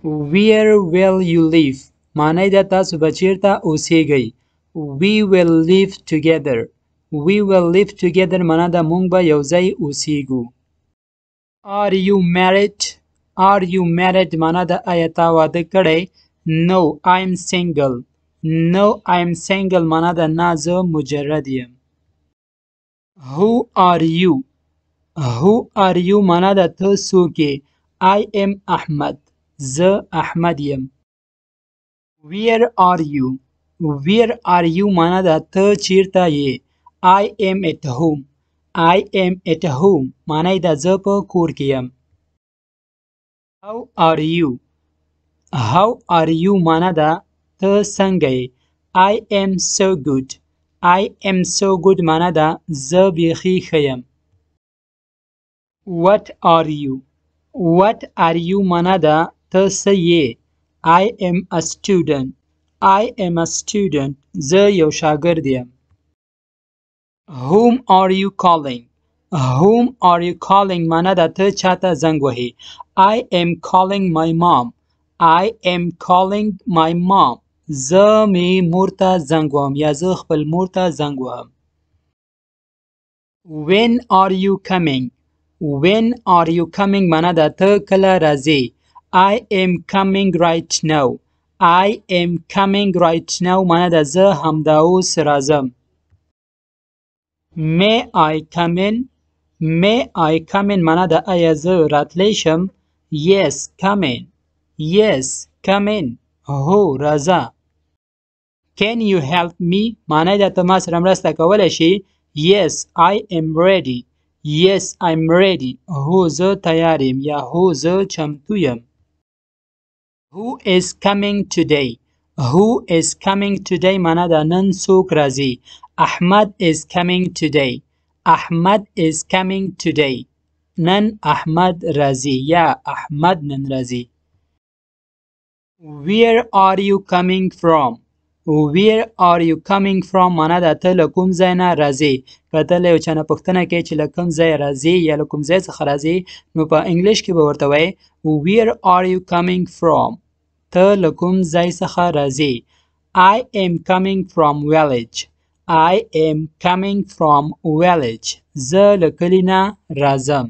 Where will you live معنی ده تاسو به چیرته اوسیږئ We will live together We will live together معنی ده مونږ به یوځای اوسیږو Are you married Are you married معنی ده آیا تا واده کړی No I'm single No I'm single معنی ده نه زه مجرد یم Who are you Who are you معنی ده ته څوک یې I am Ahmad زه احمد یم Where are you Where are you معنی ده ته چیرته یې I am at home I am at home معنی ده زه په کور کې یم How are you How are you معنی ده ته څنګه یې I am so good I am so good معنی ده زه بیخي ښه یم What are you What are you معنی ده ته څه یې I am a student I am a student زه یو شاګرد یم Whom are you calling Whom are you calling معنی ده ته چاته زنګ وهې I am calling my mom I am calling my mom زه می مور ته زنګ وهم یا زه خپل مور ته زنګ وهم When are you coming When are you coming معنی ده ته کله راځې I am coming right now I am coming right now معنی ده زه همدا اوس راځم May I come in May I come in معنی ده آیا زه راتلی شم Yes come in Yes come in هو راځه Can you help me معنی ده ته ما سره مرسته کولی شې Yes I am ready Yes I'm ready هو زه تیار یم یا هو زه چمتو یم Who is coming today Who is coming today معنی ده نن څوک راځي Ahmad is coming today Ahmad is coming today نن احمد راځي یا احمد نن راځي Where are you coming from Where are you coming from معنی ده ته له کوم ځای نه راځې که ته له یو چا نه پوښتنه کوې چې له کوم ځای راځې یا له کوم ځای څخه راځې نو په انګلیش کې به ورته وایې Where are you coming from ته له کوم ځای څخه راځې I am coming from village I am coming from village زه له کلي نه راځم